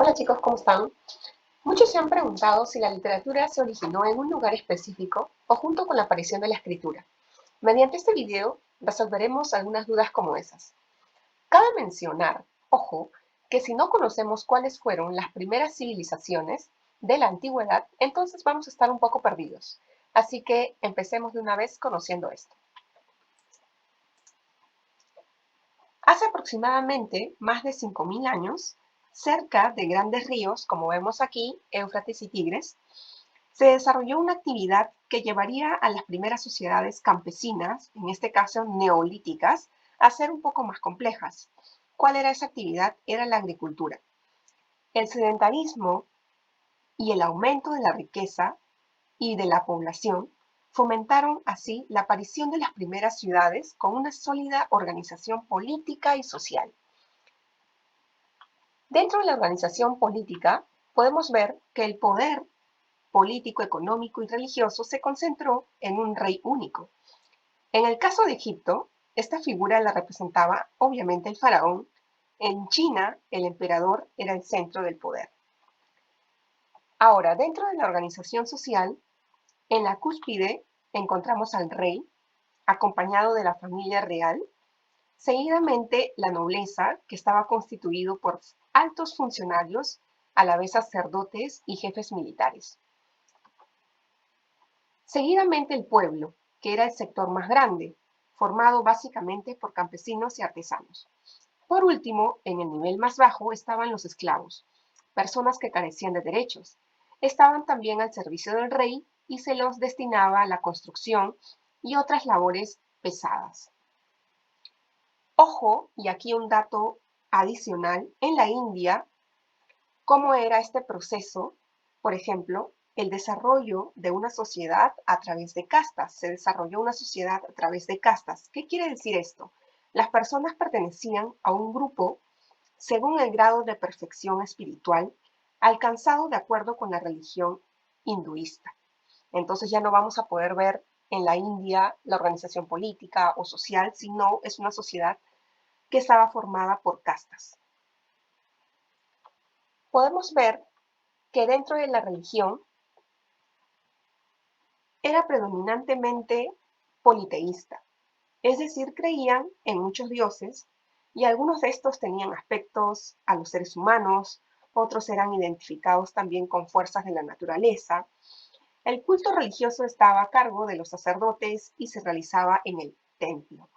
Hola chicos, ¿cómo están? Muchos se han preguntado si la literatura se originó en un lugar específico o junto con la aparición de la escritura. Mediante este video resolveremos algunas dudas como esas. Cabe mencionar, ojo, que si no conocemos cuáles fueron las primeras civilizaciones de la antigüedad, entonces vamos a estar un poco perdidos. Así que empecemos de una vez conociendo esto. Hace aproximadamente más de 5.000 años, cerca de grandes ríos, como vemos aquí, Éufrates y Tigres, se desarrolló una actividad que llevaría a las primeras sociedades campesinas, en este caso neolíticas, a ser un poco más complejas. ¿Cuál era esa actividad? Era la agricultura. El sedentarismo y el aumento de la riqueza y de la población fomentaron así la aparición de las primeras ciudades con una sólida organización política y social. Dentro de la organización política podemos ver que el poder político, económico y religioso se concentró en un rey único. En el caso de Egipto, esta figura la representaba obviamente el faraón. En China, el emperador era el centro del poder. Ahora, dentro de la organización social, en la cúspide encontramos al rey, acompañado de la familia real, seguidamente la nobleza, que estaba constituido por altos funcionarios, a la vez sacerdotes y jefes militares. Seguidamente el pueblo, que era el sector más grande, formado básicamente por campesinos y artesanos. Por último, en el nivel más bajo estaban los esclavos, personas que carecían de derechos. Estaban también al servicio del rey y se los destinaba a la construcción y otras labores pesadas. Ojo, y aquí un dato adicional, en la India, ¿cómo era este proceso? Por ejemplo, el desarrollo de una sociedad a través de castas. Se desarrolló una sociedad a través de castas. ¿Qué quiere decir esto? Las personas pertenecían a un grupo según el grado de perfección espiritual alcanzado de acuerdo con la religión hinduista. Entonces ya no vamos a poder ver en la India la organización política o social, sino es una sociedad que estaba formada por castas. Podemos ver que dentro de la religión era predominantemente politeísta, es decir, creían en muchos dioses y algunos de estos tenían aspectos a los seres humanos, otros eran identificados también con fuerzas de la naturaleza. El culto religioso estaba a cargo de los sacerdotes y se realizaba en el templo.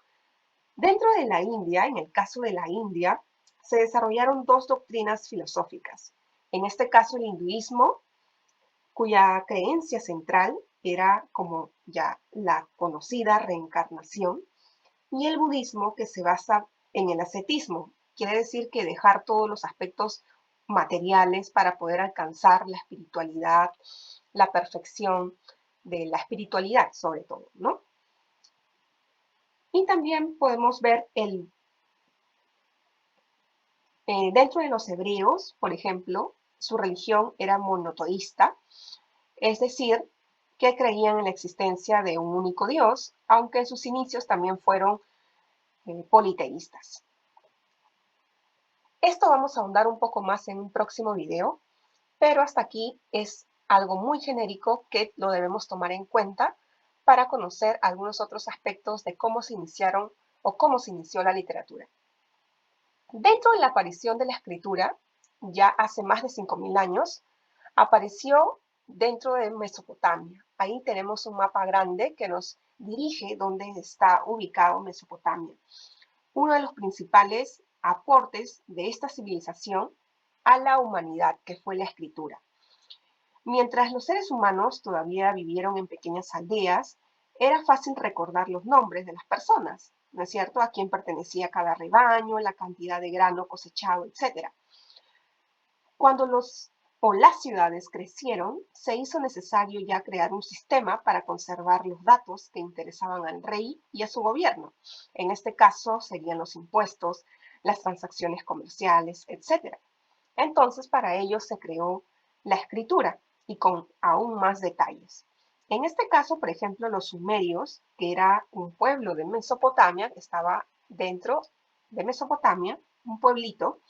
Dentro de la India, en el caso de la India, se desarrollaron dos doctrinas filosóficas. En este caso, el hinduismo, cuya creencia central era como ya la conocida reencarnación, y el budismo, que se basa en el ascetismo. Quiere decir que dejar todos los aspectos materiales para poder alcanzar la espiritualidad, la perfección de la espiritualidad sobre todo, ¿no? Y también podemos ver dentro de los hebreos, por ejemplo, su religión era monoteísta, es decir, que creían en la existencia de un único Dios, aunque en sus inicios también fueron politeístas. Esto vamos a ahondar un poco más en un próximo video, pero hasta aquí es algo muy genérico que lo debemos tomar en cuenta para conocer algunos otros aspectos de cómo se iniciaron o cómo se inició la literatura. Dentro de la aparición de la escritura, ya hace más de 5.000 años, apareció dentro de Mesopotamia. Ahí tenemos un mapa grande que nos dirige dónde está ubicado Mesopotamia. Uno de los principales aportes de esta civilización a la humanidad, que fue la escritura. Mientras los seres humanos todavía vivieron en pequeñas aldeas, era fácil recordar los nombres de las personas, ¿no es cierto? A quién pertenecía cada rebaño, la cantidad de grano cosechado, etc. Cuando las ciudades crecieron, se hizo necesario ya crear un sistema para conservar los datos que interesaban al rey y a su gobierno. En este caso serían los impuestos, las transacciones comerciales, etc. Entonces, para ello se creó la escritura y con aún más detalles. En este caso, por ejemplo, los sumerios, que era un pueblo de Mesopotamia, que estaba dentro de Mesopotamia, un pueblito,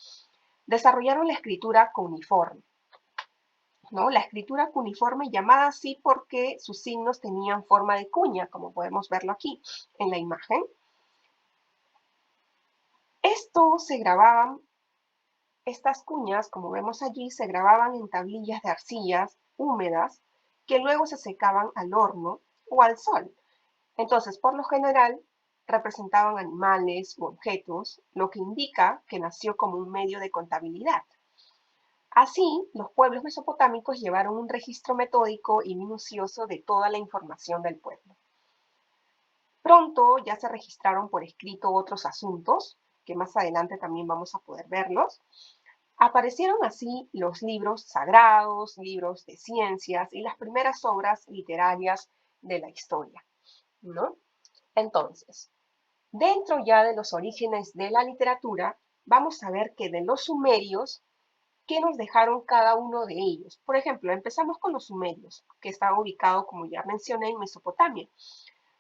desarrollaron la escritura cuneiforme, ¿no? La escritura cuneiforme, llamada así porque sus signos tenían forma de cuña, como podemos verlo aquí en la imagen. Estas cuñas, como vemos allí, se grababan en tablillas de arcillas húmedas que luego se secaban al horno o al sol. Entonces, por lo general, representaban animales u objetos, lo que indica que nació como un medio de contabilidad. Así, los pueblos mesopotámicos llevaron un registro metódico y minucioso de toda la información del pueblo. Pronto ya se registraron por escrito otros asuntos, que más adelante también vamos a poder verlos. Aparecieron así los libros sagrados, libros de ciencias y las primeras obras literarias de la historia, ¿no? Entonces, dentro ya de los orígenes de la literatura, vamos a ver que de los sumerios, ¿qué nos dejaron cada uno de ellos? Por ejemplo, empezamos con los sumerios, que están ubicados, como ya mencioné, en Mesopotamia.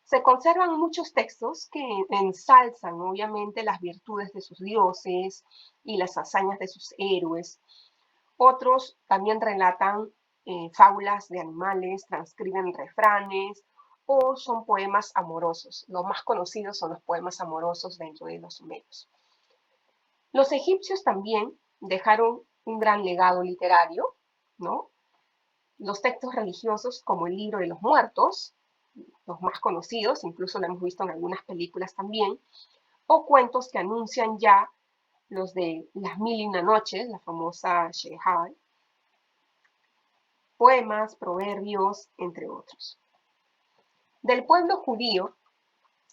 Se conservan muchos textos que ensalzan, obviamente, las virtudes de sus dioses y las hazañas de sus héroes. Otros también relatan fábulas de animales, transcriben refranes o son poemas amorosos. Los más conocidos son los poemas amorosos dentro de los sumerios. Los egipcios también dejaron un gran legado literario, ¿no? Los textos religiosos como el libro de los muertos, los más conocidos, incluso lo hemos visto en algunas películas también, o cuentos que anuncian ya los de Las Mil y Una Noches, la famosa Shehad, poemas, proverbios, entre otros. Del pueblo judío,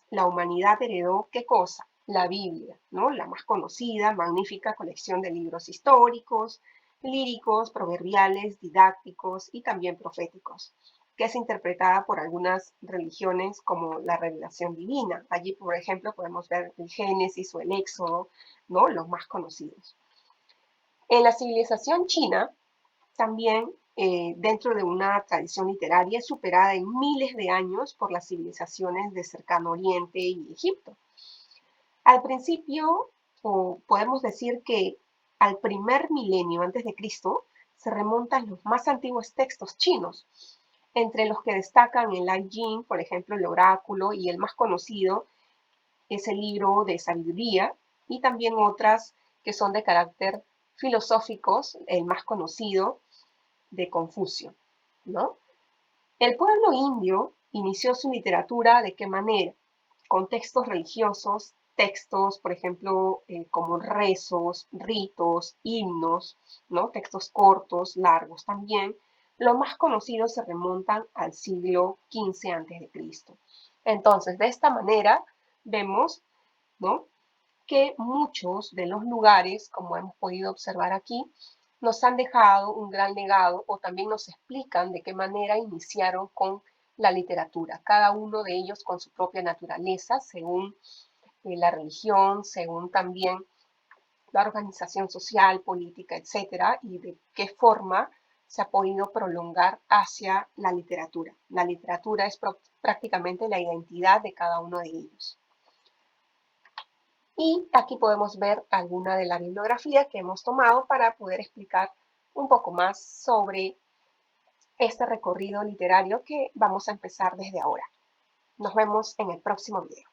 la humanidad heredó, ¿qué cosa? La Biblia, ¿no? La más conocida, magnífica colección de libros históricos, líricos, proverbiales, didácticos y también proféticos, que es interpretada por algunas religiones como la revelación divina. Allí, por ejemplo, podemos ver el Génesis o el Éxodo, ¿no? Los más conocidos. En la civilización china, también dentro de una tradición literaria superada en miles de años por las civilizaciones de Cercano Oriente y Egipto. Al principio, podemos decir que al primer milenio antes de Cristo se remontan los más antiguos textos chinos, entre los que destacan el I Ching, por ejemplo, el oráculo, y el más conocido es el libro de sabiduría, y también otras que son de carácter filosóficos, el más conocido de Confucio, ¿no? El pueblo indio inició su literatura ¿de qué manera? Con textos religiosos, textos, por ejemplo, como rezos, ritos, himnos, ¿no? Textos cortos, largos también. Los más conocidos se remontan al siglo XV a.C. Entonces, de esta manera, vemos, ¿no?, que muchos de los lugares, como hemos podido observar aquí, nos han dejado un gran legado o también nos explican de qué manera iniciaron con la literatura, cada uno de ellos con su propia naturaleza, según la religión, según también la organización social, política, etcétera, y de qué forma se ha podido prolongar hacia la literatura. La literatura es prácticamente la identidad de cada uno de ellos. Y aquí podemos ver alguna de la bibliografía que hemos tomado para poder explicar un poco más sobre este recorrido literario que vamos a empezar desde ahora. Nos vemos en el próximo video.